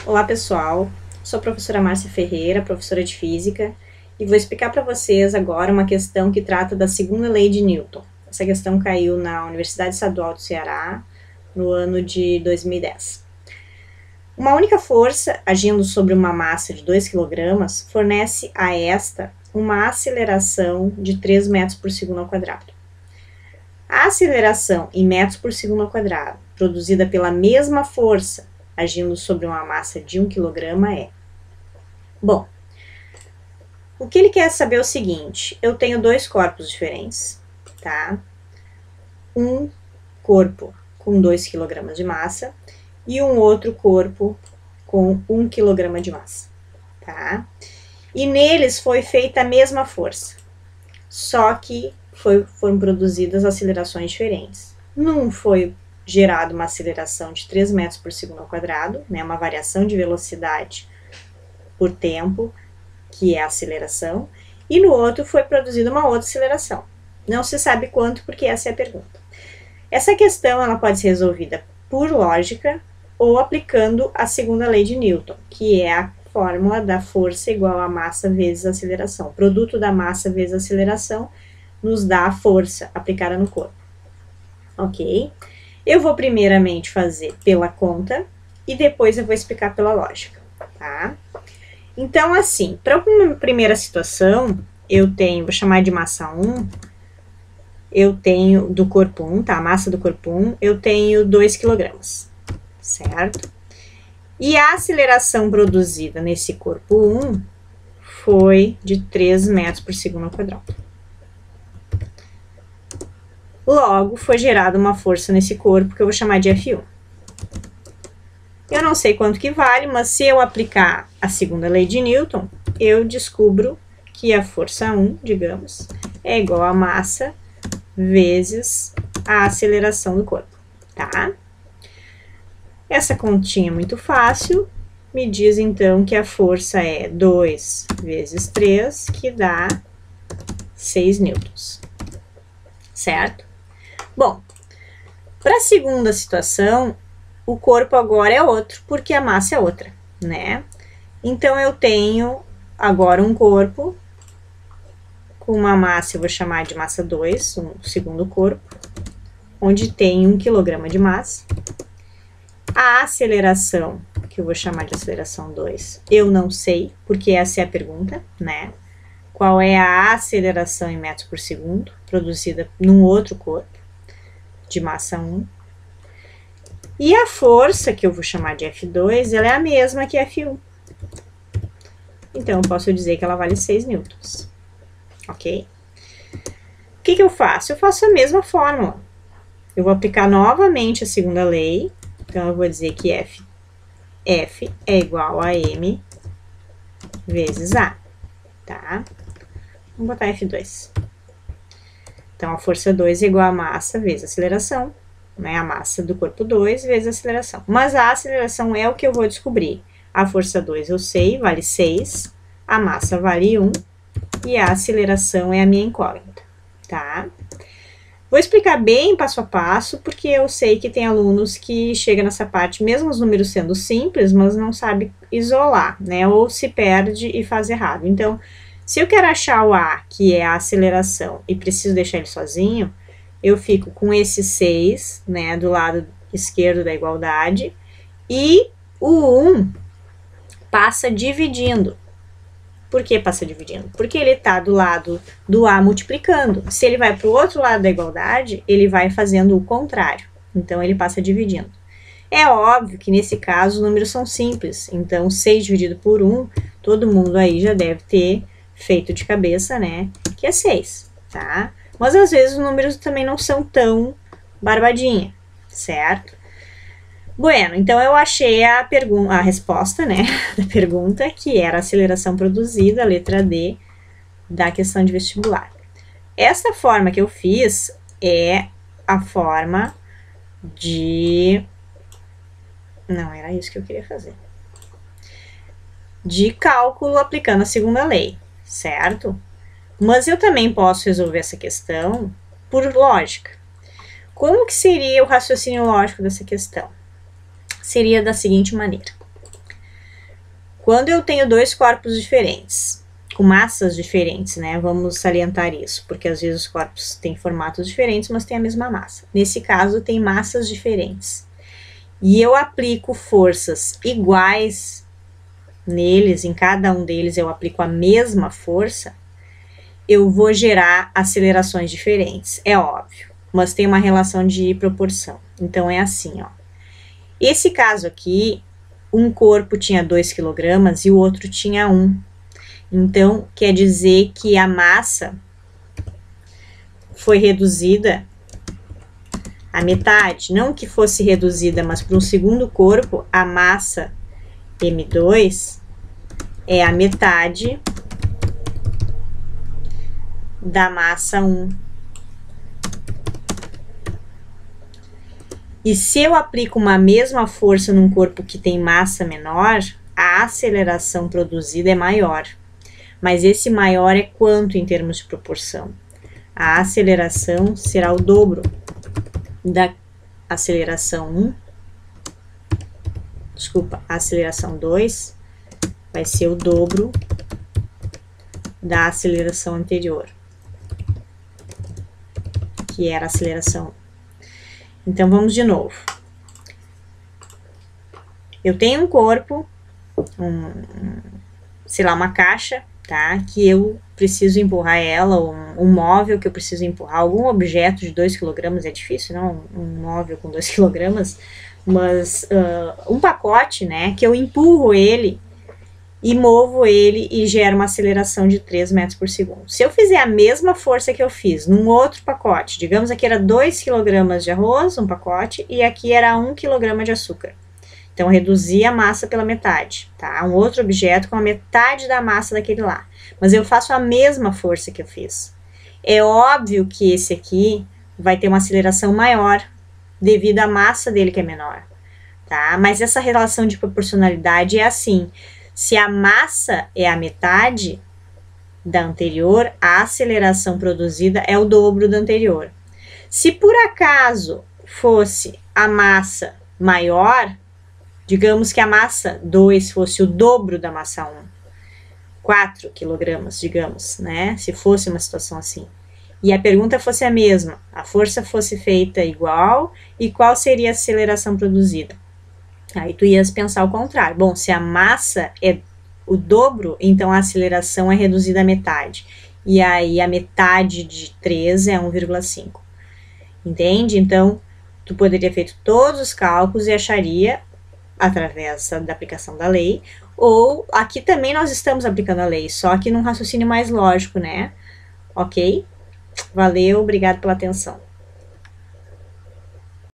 Olá pessoal, sou a professora Márcia Ferreira, professora de Física, e vou explicar para vocês agora uma questão que trata da segunda lei de Newton. Essa questão caiu na Universidade Estadual do Ceará no ano de 2010. Uma única força agindo sobre uma massa de 2 kg fornece a esta uma aceleração de 3 metros por segundo ao quadrado. A aceleração em metros por segundo ao quadrado, produzida pela mesma força agindo sobre uma massa de 1 kg é... Bom, o que ele quer saber é o seguinte: eu tenho dois corpos diferentes, tá? Um corpo com 2 kg de massa e um outro corpo com 1 kg de massa, tá? E neles foi feita a mesma força, só que foram produzidas acelerações diferentes. Num foi gerado uma aceleração de 3 metros por segundo ao quadrado, né, uma variação de velocidade por tempo, que é a aceleração, e no outro foi produzida uma outra aceleração. Não se sabe quanto, porque essa é a pergunta. Essa questão ela pode ser resolvida por lógica ou aplicando a segunda lei de Newton, que é a fórmula da força igual a massa vezes a aceleração. O produto da massa vezes a aceleração nos dá a força aplicada no corpo. Ok? Eu vou primeiramente fazer pela conta e depois eu vou explicar pela lógica, tá? Então, assim, para uma primeira situação, eu tenho, vou chamar de massa 1, eu tenho do corpo 1, tá? A massa do corpo 1, eu tenho 2 kg, certo? E a aceleração produzida nesse corpo 1 foi de 3 metros por segundo ao quadrado. Logo, foi gerada uma força nesse corpo que eu vou chamar de F1. Eu não sei quanto que vale, mas se eu aplicar a segunda lei de Newton, eu descubro que a força 1, digamos, é igual a massa vezes a aceleração do corpo, tá? Essa continha é muito fácil, me diz então que a força é 2 vezes 3, que dá 6 newtons, certo? Bom, para a segunda situação, o corpo agora é outro, porque a massa é outra, né? Então, eu tenho agora um corpo com uma massa, eu vou chamar de massa 2, um segundo corpo, onde tem 1 kg de massa. A aceleração, que eu vou chamar de aceleração 2, eu não sei, porque essa é a pergunta, né? Qual é a aceleração em metros por segundo, produzida num outro corpo de massa 1. E a força, que eu vou chamar de F2, ela é a mesma que F1. Então, eu posso dizer que ela vale 6 newtons. Ok? O que eu faço? Eu faço a mesma fórmula. Eu vou aplicar novamente a segunda lei. Então, eu vou dizer que F é igual a M vezes A, tá? Vamos botar F2. Então, a força 2 é igual a massa vezes a aceleração, né? A massa do corpo 2 vezes a aceleração. Mas a aceleração é o que eu vou descobrir. A força 2 eu sei, vale 6, a massa vale 1 e a aceleração é a minha incógnita, tá? Vou explicar bem passo a passo, porque eu sei que tem alunos que chegam nessa parte, mesmo os números sendo simples, mas não sabe isolar, né? Ou se perde e faz errado. Então, se eu quero achar o A, que é a aceleração, e preciso deixar ele sozinho, eu fico com esse 6, né, do lado esquerdo da igualdade, e o 1 passa dividindo. Por que passa dividindo? Porque ele está do lado do A multiplicando. Se ele vai para o outro lado da igualdade, ele vai fazendo o contrário. Então, ele passa dividindo. É óbvio que nesse caso os números são simples. Então, 6 dividido por 1, todo mundo aí já deve ter feito de cabeça, né? Que é 6, tá? Mas às vezes os números também não são tão barbadinha, certo? Bueno, então eu achei a resposta, né, da pergunta, que era a aceleração produzida, a letra D, da questão de vestibular. Essa forma que eu fiz é a forma de... Não, era isso que eu queria fazer. De cálculo aplicando a segunda lei, certo? Mas eu também posso resolver essa questão por lógica. Como que seria o raciocínio lógico dessa questão? Seria da seguinte maneira. Quando eu tenho dois corpos diferentes, com massas diferentes, né? Vamos salientar isso, porque às vezes os corpos têm formatos diferentes, mas têm a mesma massa. Nesse caso, tem massas diferentes. E eu aplico forças iguais neles, em cada um deles eu aplico a mesma força, eu vou gerar acelerações diferentes, é óbvio, mas tem uma relação de proporção. Então, é assim, ó. Esse caso aqui, um corpo tinha 2 kg e o outro tinha 1. Então, quer dizer que a massa foi reduzida à metade. Não que fosse reduzida, mas para um segundo corpo, a massa M2 é a metade da massa 1. E se eu aplico uma mesma força num corpo que tem massa menor, a aceleração produzida é maior. Mas esse maior é quanto em termos de proporção? A aceleração será o dobro da aceleração 1. Desculpa, a aceleração 2 vai ser o dobro da aceleração anterior, que era a aceleração 1. Então, vamos de novo. Eu tenho um corpo, sei lá, uma caixa, tá? Que eu preciso empurrar ela, um móvel que eu preciso empurrar, algum objeto de 2 kg, é difícil, não? Um móvel com 2 kg, mas um pacote, né? Que eu empurro ele e movo ele e gera uma aceleração de 3 metros por segundo. Se eu fizer a mesma força que eu fiz num outro pacote, digamos aqui era 2 kg de arroz, um pacote, e aqui era 1 kg de açúcar. Então, eu reduzi a massa pela metade, tá? Um outro objeto com a metade da massa daquele lá. Mas eu faço a mesma força que eu fiz. É óbvio que esse aqui vai ter uma aceleração maior, devido à massa dele que é menor, tá? Mas essa relação de proporcionalidade é assim. Se a massa é a metade da anterior, a aceleração produzida é o dobro da anterior. Se por acaso fosse a massa maior, digamos que a massa 2 fosse o dobro da massa 1, 4 kg, digamos, né? Se fosse uma situação assim. E a pergunta fosse a mesma, a força fosse feita igual, e qual seria a aceleração produzida? Aí tu ias pensar o contrário. Bom, se a massa é o dobro, então a aceleração é reduzida à metade. E aí a metade de 3 é 1,5. Entende? Então, tu poderia ter feito todos os cálculos e acharia, através da aplicação da lei, ou aqui também nós estamos aplicando a lei, só que num raciocínio mais lógico, né? Ok? Valeu, obrigado pela atenção.